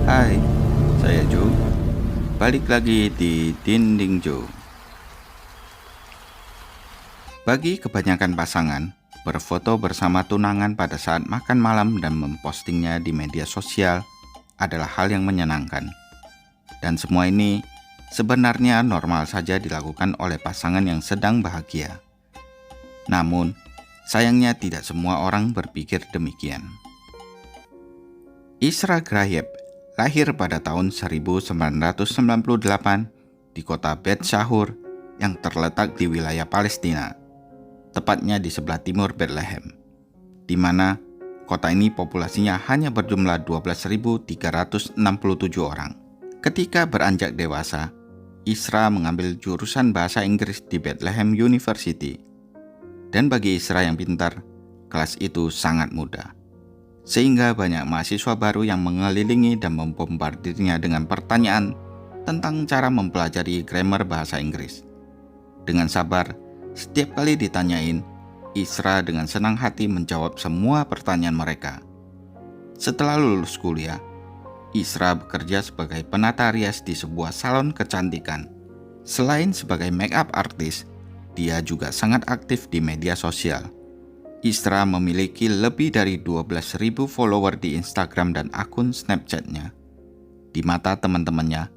Hai, saya Joe. Balik lagi di Dinding Joe. Bagi kebanyakan pasangan, berfoto bersama tunangan pada saat makan malam dan mempostingnya di media sosial adalah hal yang menyenangkan. Dan semua ini sebenarnya normal saja dilakukan oleh pasangan yang sedang bahagia. Namun, sayangnya tidak semua orang berpikir demikian. Isra Ghraib lahir pada tahun 1998 di kota Bet Shahur yang terletak di wilayah Palestina, tepatnya di sebelah timur Bethlehem, di mana kota ini populasinya hanya berjumlah 12.367 orang. Ketika beranjak dewasa, Isra mengambil jurusan bahasa Inggris di Bethlehem University. Dan bagi Isra yang pintar, kelas itu sangat mudah. Sehingga banyak mahasiswa baru yang mengelilingi dan membombardirnya dengan pertanyaan tentang cara mempelajari grammar bahasa Inggris. Dengan sabar, setiap kali ditanyain, Isra dengan senang hati menjawab semua pertanyaan mereka. Setelah lulus kuliah, Isra bekerja sebagai penata rias di sebuah salon kecantikan. Selain sebagai make-up artist, dia juga sangat aktif di media sosial. Isra memiliki lebih dari 12.000 follower di Instagram dan akun Snapchat-nya. Di mata teman-temannya,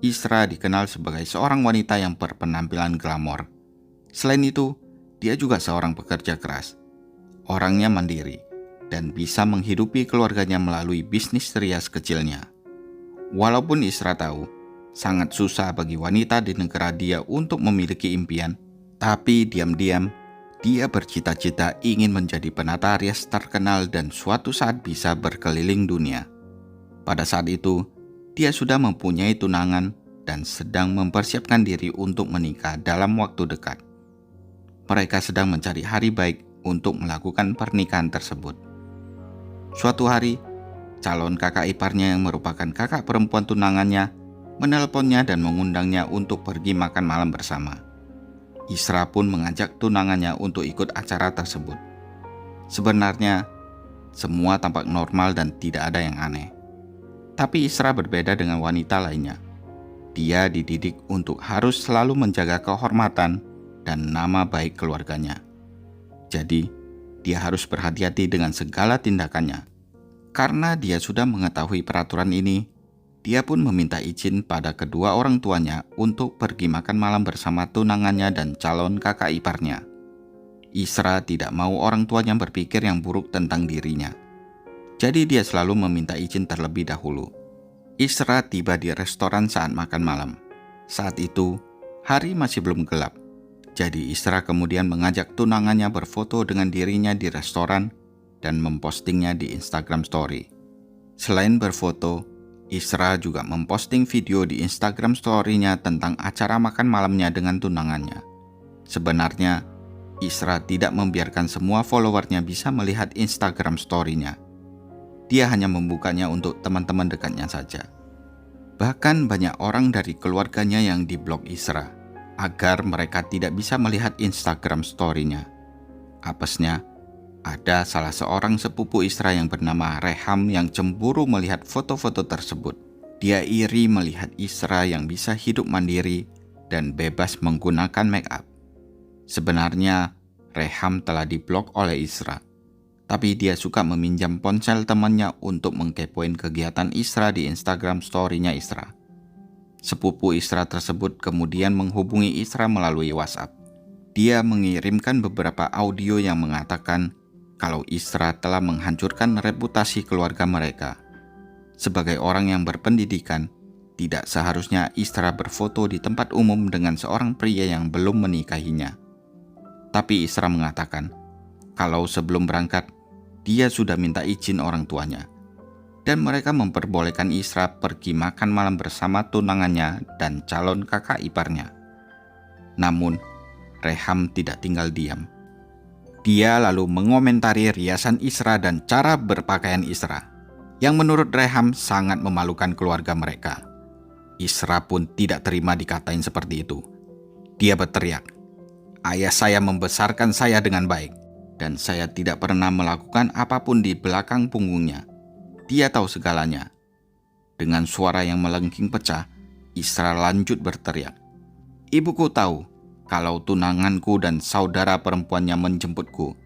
Isra dikenal sebagai seorang wanita yang berpenampilan glamor. Selain itu, dia juga seorang pekerja keras. Orangnya mandiri dan bisa menghidupi keluarganya melalui bisnis rias kecilnya. Walaupun Isra tahu, sangat susah bagi wanita di negara dia untuk memiliki impian, tapi diam-diam dia bercita-cita ingin menjadi penata rias terkenal dan suatu saat bisa berkeliling dunia. Pada saat itu, dia sudah mempunyai tunangan dan sedang mempersiapkan diri untuk menikah dalam waktu dekat. Mereka sedang mencari hari baik untuk melakukan pernikahan tersebut. Suatu hari, calon kakak iparnya yang merupakan kakak perempuan tunangannya menelponnya dan mengundangnya untuk pergi makan malam bersama. Isra pun mengajak tunangannya untuk ikut acara tersebut. Sebenarnya, semua tampak normal dan tidak ada yang aneh. Tapi Isra berbeda dengan wanita lainnya. Dia dididik untuk harus selalu menjaga kehormatan dan nama baik keluarganya. Jadi, dia harus berhati-hati dengan segala tindakannya. Karena dia sudah mengetahui peraturan ini, dia pun meminta izin pada kedua orang tuanya untuk pergi makan malam bersama tunangannya dan calon kakak iparnya. Isra tidak mau orang tuanya berpikir yang buruk tentang dirinya. Jadi dia selalu meminta izin terlebih dahulu. Isra tiba di restoran saat makan malam. Saat itu, hari masih belum gelap. Jadi Isra kemudian mengajak tunangannya berfoto dengan dirinya di restoran dan mempostingnya di Instagram Story. Selain berfoto, Isra juga memposting video di Instagram Story-nya tentang acara makan malamnya dengan tunangannya. Sebenarnya, Isra tidak membiarkan semua followernya bisa melihat Instagram Story-nya. Dia hanya membukanya untuk teman-teman dekatnya saja. Bahkan banyak orang dari keluarganya yang diblok Isra, agar mereka tidak bisa melihat Instagram Story-nya. Apesnya, ada salah seorang sepupu Isra yang bernama Reham yang cemburu melihat foto-foto tersebut. Dia iri melihat Isra yang bisa hidup mandiri dan bebas menggunakan make up. Sebenarnya, Reham telah diblok oleh Isra, tapi dia suka meminjam ponsel temannya untuk mengkepoin kegiatan Isra di Instagram Story-nya Isra. Sepupu Isra tersebut kemudian menghubungi Isra melalui WhatsApp. Dia mengirimkan beberapa audio yang mengatakan kalau Isra telah menghancurkan reputasi keluarga mereka. Sebagai orang yang berpendidikan, tidak seharusnya Isra berfoto di tempat umum dengan seorang pria yang belum menikahinya. Tapi Isra mengatakan, kalau sebelum berangkat, dia sudah minta izin orang tuanya. Dan mereka memperbolehkan Isra pergi makan malam bersama tunangannya dan calon kakak iparnya. Namun, Reham tidak tinggal diam. Dia lalu mengomentari riasan Isra dan cara berpakaian Isra, yang menurut Reham sangat memalukan keluarga mereka. Isra pun tidak terima dikatain seperti itu. Dia berteriak, "Ayah saya membesarkan saya dengan baik, dan saya tidak pernah melakukan apapun di belakang punggungnya. Dia tahu segalanya." Dengan suara yang melengking pecah, Isra lanjut berteriak, "Ibuku tahu kalau tunanganku dan saudara perempuannya menjemputku.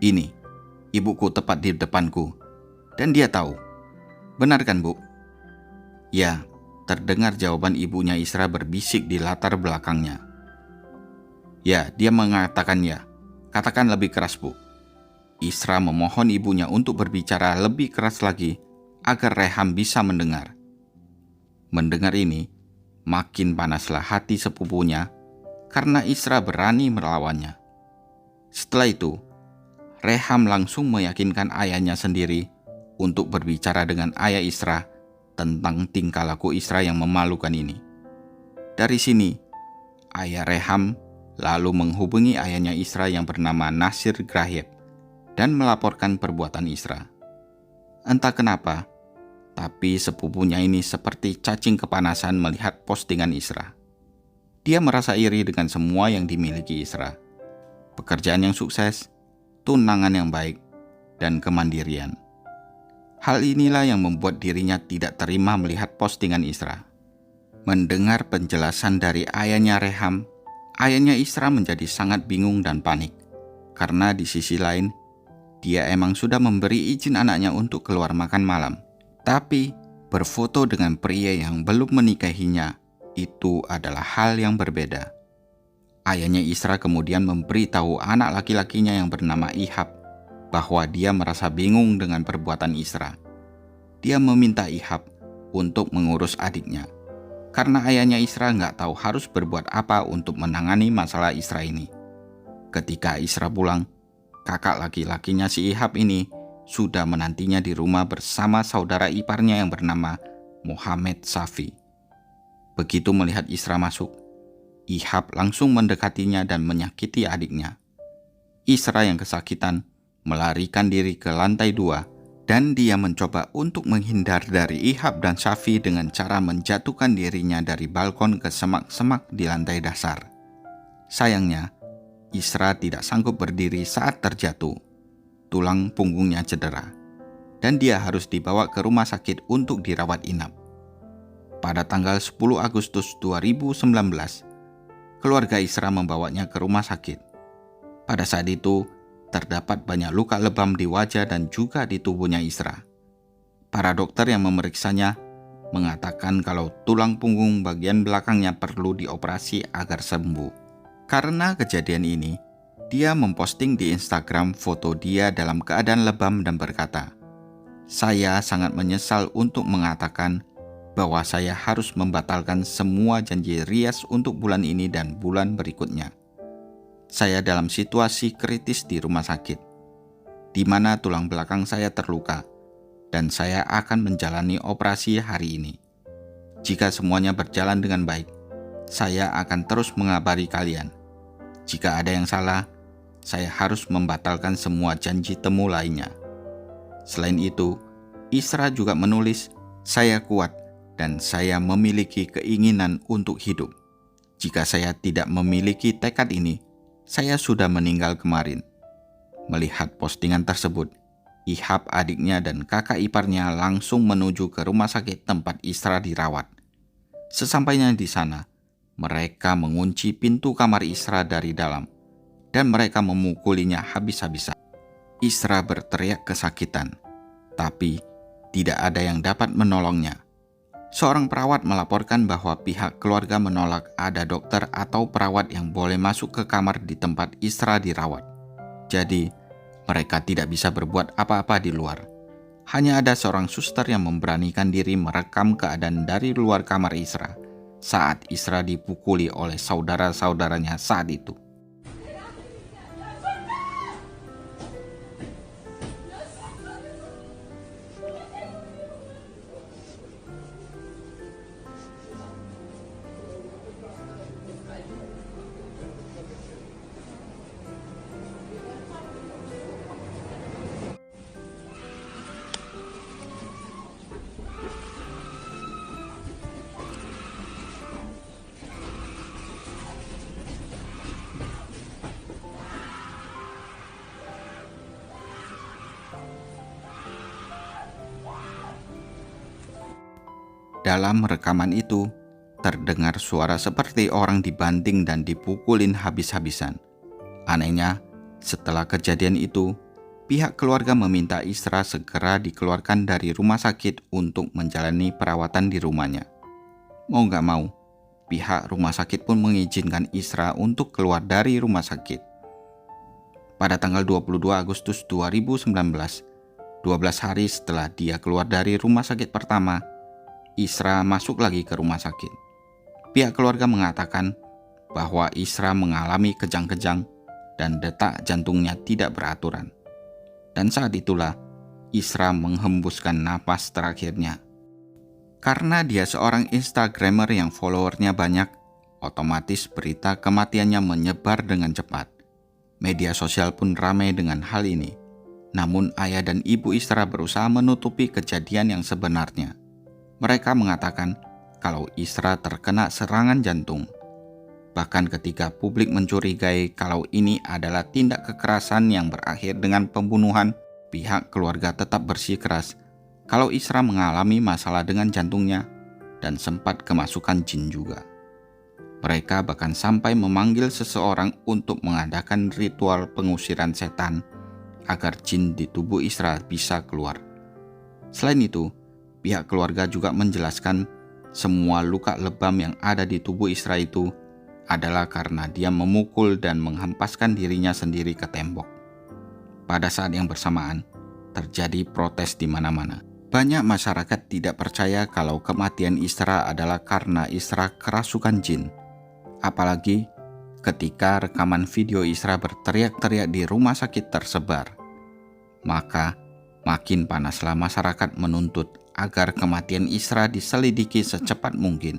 Ini, ibuku tepat di depanku, dan dia tahu. Benar kan, Bu?" "Ya," terdengar jawaban ibunya Isra berbisik di latar belakangnya. "Ya, dia mengatakan ya. Katakan lebih keras, Bu." Isra memohon ibunya untuk berbicara lebih keras lagi agar Reham bisa mendengar. Mendengar ini, makin panaslah hati sepupunya karena Isra berani melawannya. Setelah itu, Reham langsung meyakinkan ayahnya sendiri untuk berbicara dengan ayah Isra tentang tingkah laku Isra yang memalukan ini. Dari sini, ayah Reham lalu menghubungi ayahnya Isra yang bernama Nasir Grahib dan melaporkan perbuatan Isra. Entah kenapa, tapi sepupunya ini seperti cacing kepanasan melihat postingan Isra. Dia merasa iri dengan semua yang dimiliki Isra. Pekerjaan yang sukses, tunangan yang baik, dan kemandirian. Hal inilah yang membuat dirinya tidak terima melihat postingan Isra. Mendengar penjelasan dari ayahnya Reham, ayahnya Isra menjadi sangat bingung dan panik. Karena di sisi lain, dia emang sudah memberi izin anaknya untuk keluar makan malam. Tapi berfoto dengan pria yang belum menikahinya itu adalah hal yang berbeda. Ayahnya Isra kemudian memberitahu anak laki-lakinya yang bernama Ihab bahwa dia merasa bingung dengan perbuatan Isra. Dia meminta Ihab untuk mengurus adiknya, karena ayahnya Isra nggak tahu harus berbuat apa untuk menangani masalah Isra ini. Ketika Isra pulang, kakak laki-lakinya si Ihab ini sudah menantinya di rumah bersama saudara iparnya yang bernama Muhammad Safi. Begitu melihat Isra masuk, Ihab langsung mendekatinya dan menyakiti adiknya. Isra yang kesakitan melarikan diri ke lantai 2 dan dia mencoba untuk menghindar dari Ihab dan Safi dengan cara menjatuhkan dirinya dari balkon ke semak-semak di lantai dasar. Sayangnya, Isra tidak sanggup berdiri saat terjatuh. Tulang punggungnya cedera, dan dia harus dibawa ke rumah sakit untuk dirawat inap. Pada tanggal 10 Agustus 2019, keluarga Isra membawanya ke rumah sakit. Pada saat itu, terdapat banyak luka lebam di wajah dan juga di tubuhnya Isra. Para dokter yang memeriksanya mengatakan kalau tulang punggung bagian belakangnya perlu dioperasi agar sembuh. Karena kejadian ini, dia memposting di Instagram foto dia dalam keadaan lebam dan berkata, "Saya sangat menyesal untuk mengatakan bahwa saya harus membatalkan semua janji rias untuk bulan ini dan bulan berikutnya. Saya dalam situasi kritis di rumah sakit, di mana tulang belakang saya terluka, dan saya akan menjalani operasi hari ini. Jika semuanya berjalan dengan baik, saya akan terus mengabari kalian. Jika ada yang salah, saya harus membatalkan semua janji temu lainnya." Selain itu, Isra juga menulis, "Saya kuat dan saya memiliki keinginan untuk hidup. Jika saya tidak memiliki tekad ini, saya sudah meninggal kemarin." Melihat postingan tersebut, Ihab adiknya dan kakak iparnya langsung menuju ke rumah sakit tempat Isra dirawat. Sesampainya di sana, mereka mengunci pintu kamar Isra dari dalam dan mereka memukulinya habis-habisan. Isra berteriak kesakitan, tapi tidak ada yang dapat menolongnya. Seorang perawat melaporkan bahwa pihak keluarga menolak ada dokter atau perawat yang boleh masuk ke kamar di tempat Isra dirawat. Jadi, mereka tidak bisa berbuat apa-apa di luar. Hanya ada seorang suster yang memberanikan diri merekam keadaan dari luar kamar Isra saat Isra dipukuli oleh saudara-saudaranya saat itu. Dalam rekaman itu, terdengar suara seperti orang dibanting dan dipukulin habis-habisan. Anehnya, setelah kejadian itu, pihak keluarga meminta Isra segera dikeluarkan dari rumah sakit untuk menjalani perawatan di rumahnya. Mau gak mau, pihak rumah sakit pun mengizinkan Isra untuk keluar dari rumah sakit. Pada tanggal 22 Agustus 2019, 12 hari setelah dia keluar dari rumah sakit pertama, Isra masuk lagi ke rumah sakit. Pihak keluarga mengatakan bahwa Isra mengalami kejang-kejang dan detak jantungnya tidak beraturan. Dan saat itulah Isra menghembuskan napas terakhirnya. Karena dia seorang Instagramer yang followernya banyak, otomatis berita kematiannya menyebar dengan cepat. Media sosial pun ramai dengan hal ini. Namun ayah dan ibu Isra berusaha menutupi kejadian yang sebenarnya. Mereka mengatakan kalau Isra terkena serangan jantung. Bahkan ketika publik mencurigai kalau ini adalah tindak kekerasan yang berakhir dengan pembunuhan, pihak keluarga tetap bersikeras kalau Isra mengalami masalah dengan jantungnya dan sempat kemasukan jin juga. Mereka bahkan sampai memanggil seseorang untuk mengadakan ritual pengusiran setan agar jin di tubuh Isra bisa keluar. Selain itu, pihak keluarga juga menjelaskan semua luka lebam yang ada di tubuh Isra itu adalah karena dia memukul dan menghempaskan dirinya sendiri ke tembok. Pada saat yang bersamaan, terjadi protes di mana-mana. Banyak masyarakat tidak percaya kalau kematian Isra adalah karena Isra kerasukan jin. Apalagi ketika rekaman video Isra berteriak-teriak di rumah sakit tersebar. Maka makin panaslah masyarakat menuntut agar kematian Isra diselidiki secepat mungkin.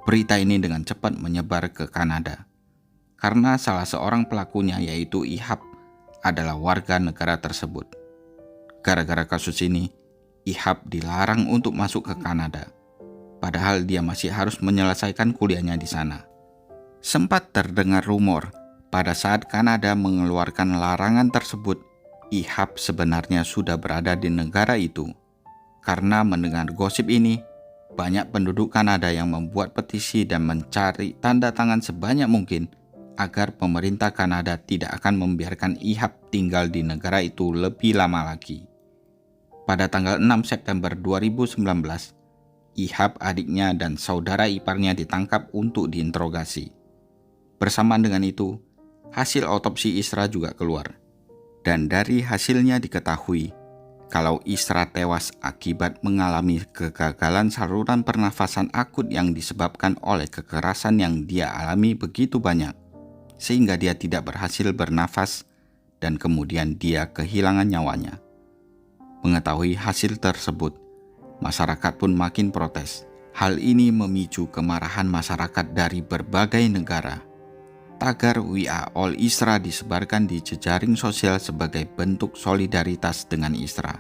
Berita ini dengan cepat menyebar ke Kanada, karena salah seorang pelakunya yaitu Ihab adalah warga negara tersebut. Gara-gara kasus ini, Ihab dilarang untuk masuk ke Kanada, padahal dia masih harus menyelesaikan kuliahnya di sana. Sempat terdengar rumor, pada saat Kanada mengeluarkan larangan tersebut, Ihab sebenarnya sudah berada di negara itu. Karena mendengar gosip ini, banyak penduduk Kanada yang membuat petisi dan mencari tanda tangan sebanyak mungkin agar pemerintah Kanada tidak akan membiarkan Ihab tinggal di negara itu lebih lama lagi. Pada tanggal 6 September 2019, Ihab, adiknya, dan saudara iparnya ditangkap untuk diinterogasi. Bersamaan dengan itu, hasil otopsi Isra juga keluar. Dan dari hasilnya diketahui kalau Isra tewas akibat mengalami kegagalan saluran pernafasan akut yang disebabkan oleh kekerasan yang dia alami begitu banyak, sehingga dia tidak berhasil bernafas dan kemudian dia kehilangan nyawanya. Mengetahui hasil tersebut, masyarakat pun makin protes. Hal ini memicu kemarahan masyarakat dari berbagai negara. Tagar "We Are All Isra" disebarkan di jejaring sosial sebagai bentuk solidaritas dengan Isra.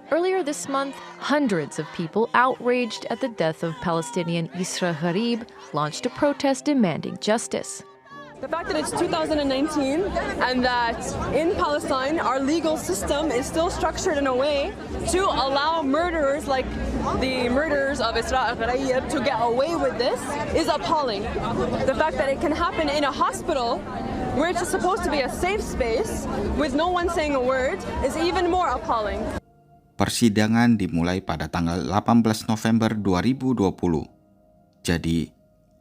Earlier this month, hundreds of people outraged at the death of Palestinian Isra Gharib launched a protest demanding justice. The fact that it's 2019 and that in Palestine our legal system is still structured in a way to allow murderers like the murderers of Isra Gharib to get away with this is appalling. The fact that it can happen in a hospital where it's supposed to be a safe space with no one saying a word is even more appalling. Persidangan dimulai pada tanggal 18 November 2020. Jadi,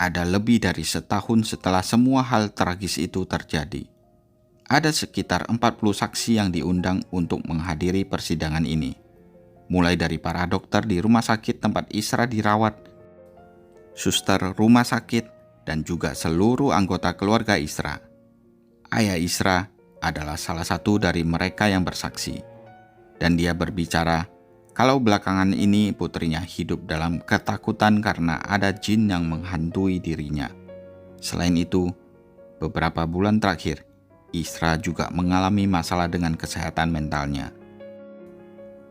ada lebih dari setahun setelah semua hal tragis itu terjadi. Ada sekitar 40 saksi yang diundang untuk menghadiri persidangan ini. Mulai dari para dokter di rumah sakit tempat Isra dirawat, suster rumah sakit, dan juga seluruh anggota keluarga Isra. Ayah Isra adalah salah satu dari mereka yang bersaksi. Dan dia berbicara kalau belakangan ini putrinya hidup dalam ketakutan karena ada jin yang menghantui dirinya. Selain itu, beberapa bulan terakhir, Isra juga mengalami masalah dengan kesehatan mentalnya.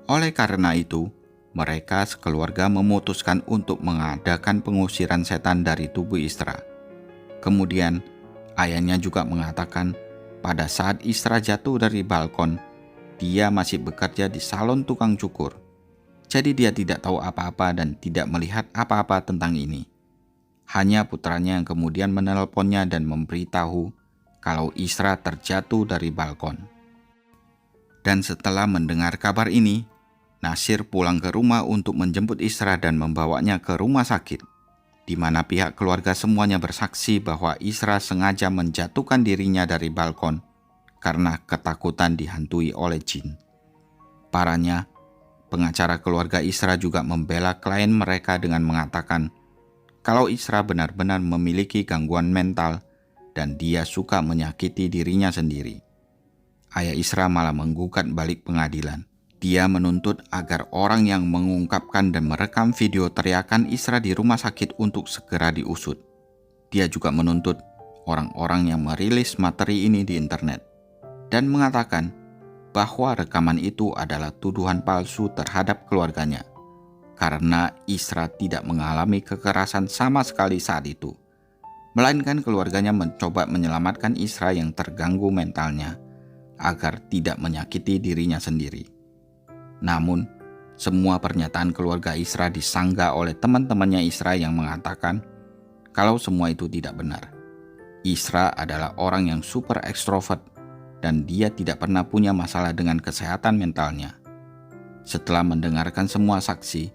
Oleh karena itu, mereka sekeluarga memutuskan untuk mengadakan pengusiran setan dari tubuh Isra. Kemudian, ayahnya juga mengatakan pada saat Isra jatuh dari balkon, dia masih bekerja di salon tukang cukur. Jadi dia tidak tahu apa-apa dan tidak melihat apa-apa tentang ini. Hanya putranya yang kemudian menelponnya dan memberitahu kalau Isra terjatuh dari balkon. Dan setelah mendengar kabar ini, Nasir pulang ke rumah untuk menjemput Isra dan membawanya ke rumah sakit, di mana pihak keluarga semuanya bersaksi bahwa Isra sengaja menjatuhkan dirinya dari balkon karena ketakutan dihantui oleh jin. Parahnya, pengacara keluarga Isra juga membela klien mereka dengan mengatakan kalau Isra benar-benar memiliki gangguan mental dan dia suka menyakiti dirinya sendiri. Ayah Isra malah menggugat balik pengadilan. Dia menuntut agar orang yang mengungkapkan dan merekam video teriakan Isra di rumah sakit untuk segera diusut. Dia juga menuntut orang-orang yang merilis materi ini di internet dan mengatakan bahwa rekaman itu adalah tuduhan palsu terhadap keluarganya karena Isra tidak mengalami kekerasan sama sekali saat itu, melainkan keluarganya mencoba menyelamatkan Isra yang terganggu mentalnya agar tidak menyakiti dirinya sendiri. Namun, semua pernyataan keluarga Isra disanggah oleh teman-temannya Isra yang mengatakan kalau semua itu tidak benar. Isra adalah orang yang super ekstrovert dan dia tidak pernah punya masalah dengan kesehatan mentalnya. Setelah mendengarkan semua saksi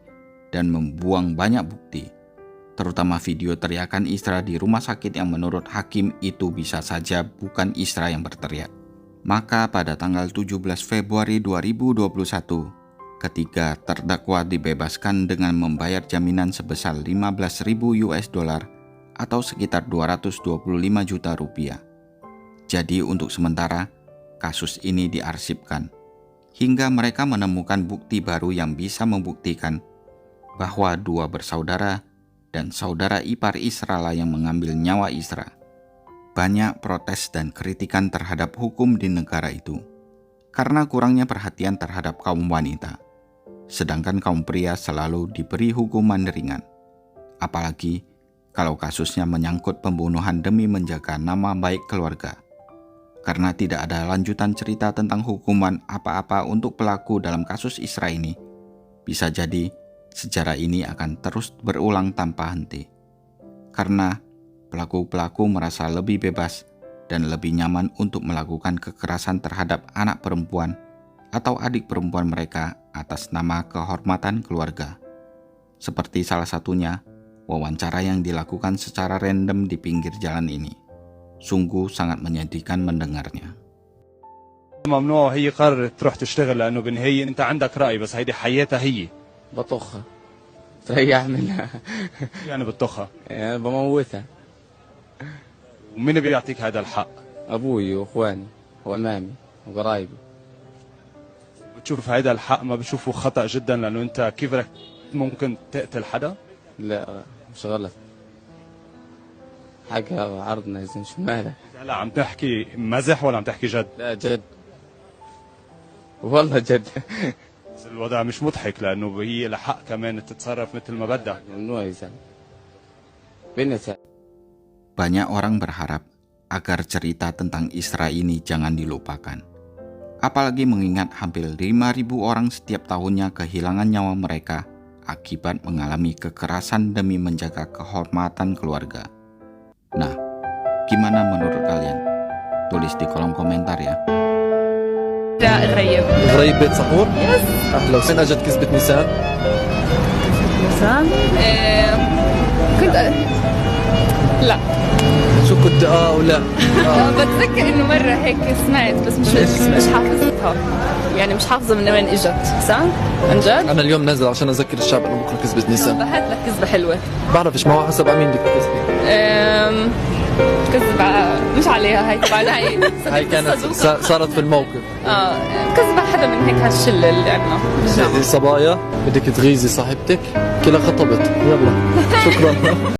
dan membuang banyak bukti, terutama video teriakan Isra di rumah sakit yang menurut hakim itu bisa saja bukan Isra yang berteriak, maka pada tanggal 17 Februari 2021, ketika terdakwa dibebaskan dengan membayar jaminan sebesar $15.000 atau sekitar 225 juta rupiah. Jadi untuk sementara, kasus ini diarsipkan hingga mereka menemukan bukti baru yang bisa membuktikan bahwa dua bersaudara dan saudara ipar Isra lah yang mengambil nyawa Isra. Banyak protes dan kritikan terhadap hukum di negara itu karena kurangnya perhatian terhadap kaum wanita, sedangkan kaum pria selalu diberi hukuman ringan. Apalagi kalau kasusnya menyangkut pembunuhan demi menjaga nama baik keluarga. Karena tidak ada lanjutan cerita tentang hukuman apa-apa untuk pelaku dalam kasus Isra ini, bisa jadi sejarah ini akan terus berulang tanpa henti. Karena pelaku-pelaku merasa lebih bebas dan lebih nyaman untuk melakukan kekerasan terhadap anak perempuan atau adik perempuan mereka atas nama kehormatan keluarga. Seperti salah satunya, wawancara yang dilakukan secara random di pinggir jalan ini. Sungguh sangat menyedihkan mendengarnya. ممنوع هي قررت تروح تشتغل لأنه بالنهاية أنت عندك رأي بس هيدي حياتها هي. بطخها تريح منها. يعني بتطخها يعني بموتها. ومين بيعطيك هذا الحق؟ أبوي وإخواني وأمامي وقرايبي. بتشوف هذا الحق ما بتشوفه خطأ جدا لأنه أنت كيف بدك ممكن تقتل حدا؟ لا مش غلط. حكى عرضنا يا زين شو مالك؟ هلا عم تحكي مزح ولا عم تحكي جد؟ لا جد. والله جد. بس الوضع مش مضحك لأنه هي لحق كمان تتصرف مثل ما بدها. ممنوع يا زلمة. بنت. Banyak orang berharap agar cerita tentang Isra ini jangan dilupakan. Apalagi mengingat hampir 5.000 orang setiap tahunnya kehilangan nyawa mereka akibat mengalami kekerasan demi menjaga kehormatan keluarga. Nah, gimana menurut kalian? Tulis di kolom komentar ya. غريب بيت سحور؟ يس. أهلا وسهلا. أجت كذبة نيسان؟ نيسان؟ كنت لا شو كنت ولا؟ بتذكر انه مرة هيك سمعت بس مش حافظتها، يعني مش حافظة من وين اجت. صح؟ عن جد؟ أنا اليوم نازل عشان أذكر الشعب إنه بكرة كذبة نيسان. هات لك كذبة حلوة. بعرفش ما هو حسب مين بدك تكذبي. كذبة مش عليها، هاي تبعنا هاي كانت صارت في الموقف. كذبة حدا من هيك هالشلة اللي عندنا بالجامعة. صبايا بدك تغيظي صاحبتك كلها خطبت، يلا شكرا.